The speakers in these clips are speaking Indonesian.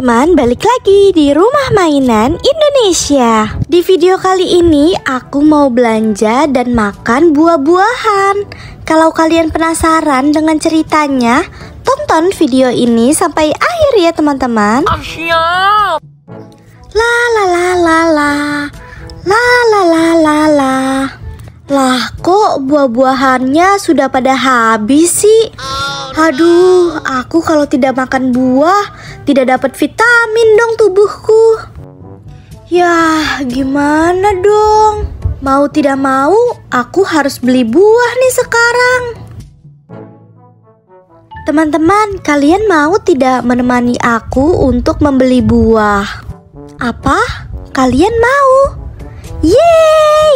teman-teman, balik lagi di Rumah Mainan Indonesia. Di video kali ini aku mau belanja dan makan buah-buahan. Kalau kalian penasaran dengan ceritanya, tonton video ini sampai akhir ya teman-teman. Siap. La la la la la. La la la la la. Lah kok buah-buahannya sudah pada habis sih? Aduh, aku kalau tidak makan buah tidak dapat vitamin dong tubuhku. Yah, gimana dong? Mau tidak mau, aku harus beli buah nih sekarang. Teman-teman, kalian mau tidak menemani aku untuk membeli buah? Apa? Kalian mau? Yeay!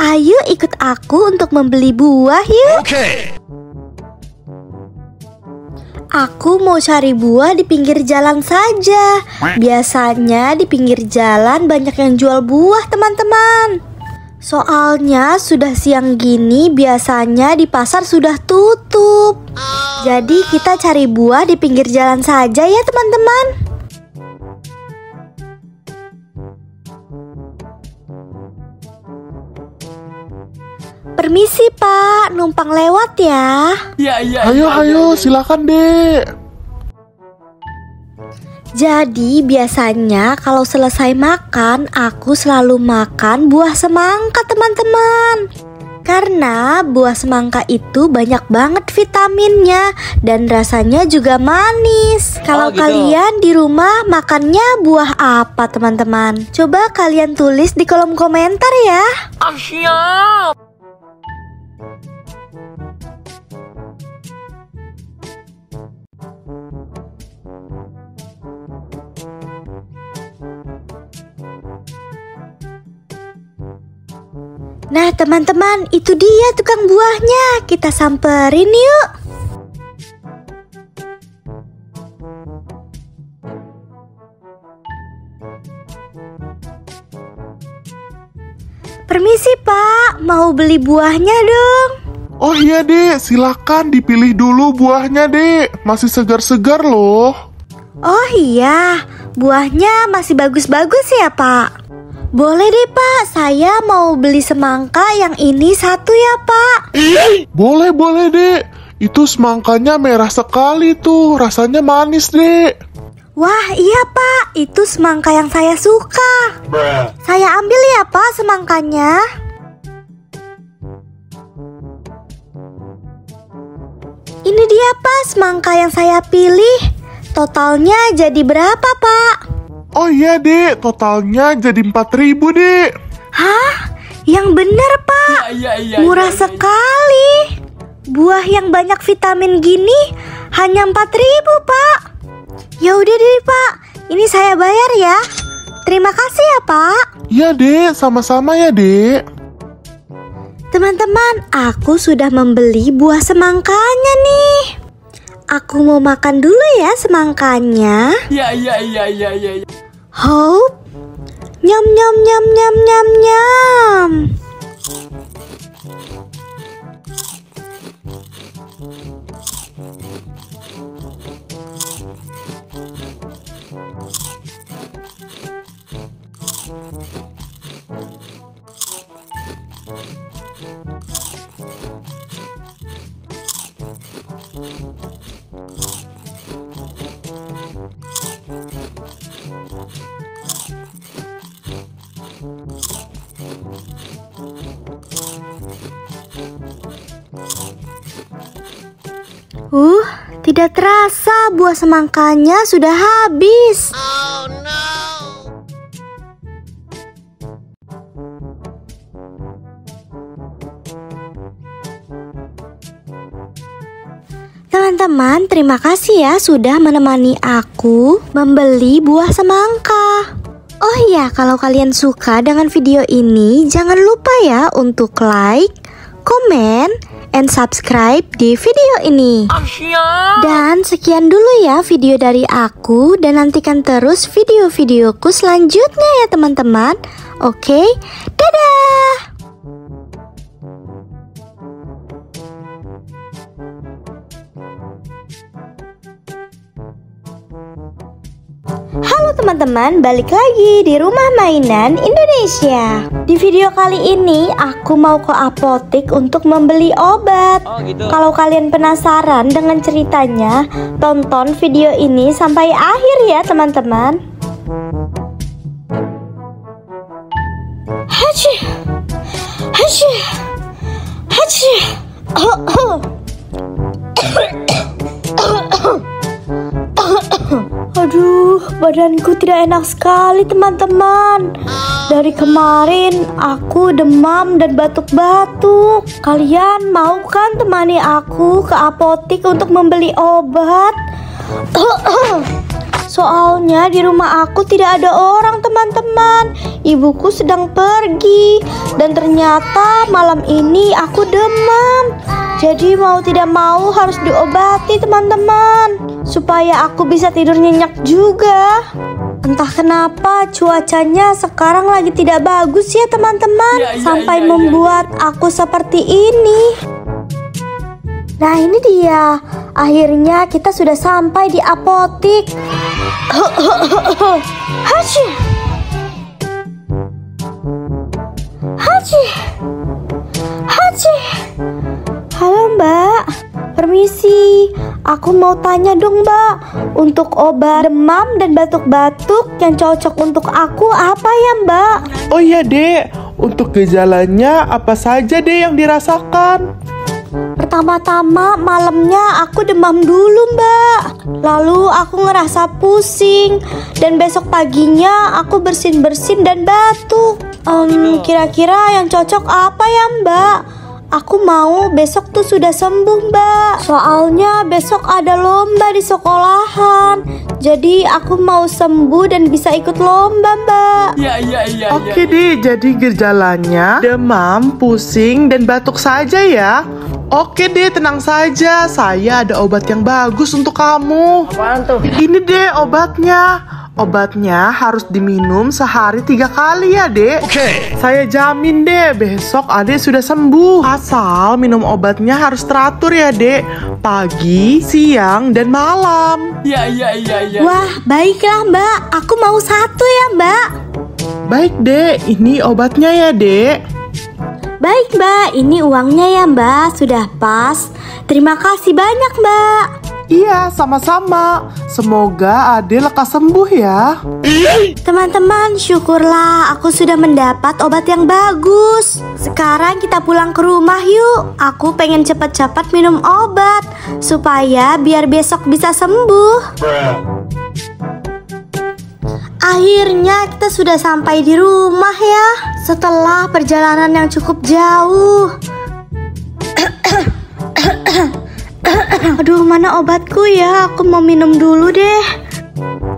Ayo ikut aku untuk membeli buah yuk. Oke. Aku mau cari buah di pinggir jalan saja. Biasanya di pinggir jalan banyak yang jual buah teman-teman. Soalnya sudah siang gini biasanya di pasar sudah tutup. Jadi kita cari buah di pinggir jalan saja ya teman-teman. Permisi Pak, numpang lewat ya. Ayo, silakan Dek. Jadi biasanya kalau selesai makan, aku selalu makan buah semangka teman-teman. Karena buah semangka itu banyak banget vitaminnya dan rasanya juga manis. Kalau gitu. kalian di rumah makannya buah apa teman-teman? Coba kalian tulis di kolom komentar ya. Siap. Nah teman-teman, itu dia tukang buahnya. Kita samperin yuk. Permisi Pak, mau beli buahnya dong. Oh iya Dek, silakan dipilih dulu buahnya Dek. Masih segar-segar loh. Oh iya, buahnya masih bagus-bagus ya Pak. Boleh deh Pak, saya mau beli semangka yang ini satu ya Pak. Boleh Dek. Itu semangkanya merah sekali tuh, rasanya manis Dek. Wah iya Pak, itu semangka yang saya suka. Saya ambil ya Pak semangkanya. Ini dia Pak semangka yang saya pilih. Totalnya jadi berapa Pak? Oh iya Dek, totalnya jadi 4.000 Dek. Hah? Yang bener Pak? Murah sekali. Buah yang banyak vitamin gini hanya 4.000 Pak. Ya udah deh Pak, ini saya bayar ya. Terima kasih ya Pak. Iya Dek, sama-sama ya Dek. Teman-teman, aku sudah membeli buah semangkanya nih. Aku mau makan dulu ya semangkanya. Iya. Hope. Nyam nyam nyam nyam nyam nyam. Tidak terasa buah semangkanya sudah habis. Oh no. Teman-teman, terima kasih ya sudah menemani aku membeli buah semangka. Oh iya, kalau kalian suka dengan video ini, jangan lupa ya untuk like, komen, and subscribe di video ini. Siap. Dan sekian dulu ya video dari aku, dan nantikan terus video-videoku selanjutnya ya teman-teman. Oke, dadah. teman-teman, balik lagi di Rumah Mainan Indonesia. Di video kali ini aku mau ke apotik untuk membeli obat. Kalau kalian penasaran dengan ceritanya, tonton video ini sampai akhir ya teman-teman. Hachi, hachi, hachi. Aduh, badanku tidak enak sekali teman-teman. Dari kemarin aku demam dan batuk-batuk. Kalian mau kan temani aku ke apotik untuk membeli obat? Soalnya di rumah aku tidak ada orang teman-teman. Ibuku sedang pergi. Dan ternyata malam ini aku demam. Jadi mau tidak mau harus diobati teman-teman, supaya aku bisa tidur nyenyak juga. Entah kenapa cuacanya sekarang lagi tidak bagus ya teman-teman, sampai membuat aku seperti ini. Nah ini dia, akhirnya kita sudah sampai di apotik. Hachi, hachi, hachi. Halo mbak, permisi. Aku mau tanya dong mbak, untuk obat demam dan batuk-batuk yang cocok untuk aku apa ya mbak? Oh iya dek, untuk gejalanya apa saja dek yang dirasakan? Pertama-tama malamnya aku demam dulu mbak. Lalu aku ngerasa pusing. Dan besok paginya aku bersin-bersin dan batuk. Kira-kira yang cocok apa ya mbak? Aku mau besok tuh sudah sembuh mbak. Soalnya besok ada lomba di sekolahan. Jadi aku mau sembuh dan bisa ikut lomba mbak. Oke deh, jadi gejalanya demam, pusing, dan batuk saja ya. Oke deh, tenang saja. Saya ada obat yang bagus untuk kamu. Apaan tuh? Ini deh obatnya. Obatnya harus diminum sehari 3 kali ya dek. Oke. Saya jamin deh besok adek sudah sembuh. Asal minum obatnya harus teratur ya dek. Pagi, siang, dan malam. Wah baiklah mbak, aku mau 1 ya mbak. Baik dek, ini obatnya ya dek. Baik mbak, ini uangnya ya mbak, sudah pas. Terima kasih banyak mbak. Iya, sama-sama. Semoga adek lekas sembuh ya. Teman-teman, syukurlah aku sudah mendapat obat yang bagus. Sekarang kita pulang ke rumah yuk. Aku pengen cepat-cepat minum obat supaya biar besok bisa sembuh. Akhirnya kita sudah sampai di rumah ya, setelah perjalanan yang cukup jauh. Aduh, mana obatku ya? Aku mau minum dulu deh.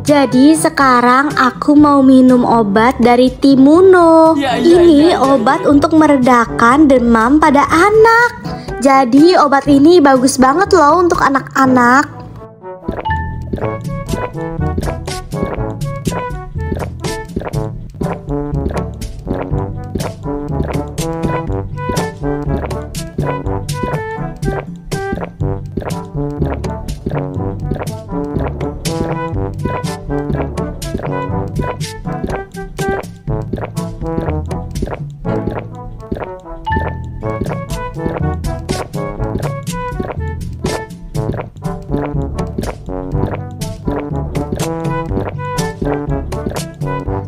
Jadi sekarang aku mau minum obat dari Timuno. Ini obat untuk meredakan demam pada anak. Jadi obat ini bagus banget loh untuk anak-anak.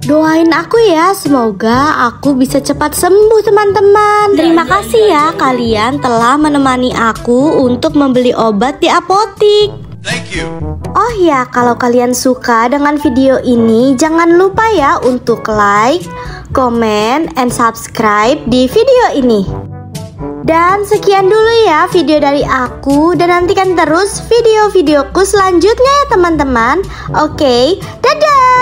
Doain aku ya, semoga aku bisa cepat sembuh teman-teman. Terima kasih ya kalian telah menemani aku untuk membeli obat di apotik. Thank you. Oh ya, kalau kalian suka dengan video ini, jangan lupa ya untuk like, comment, and subscribe di video ini. Dan sekian dulu ya video dari aku, dan nantikan terus video-videoku selanjutnya ya teman-teman. Oke, dadah!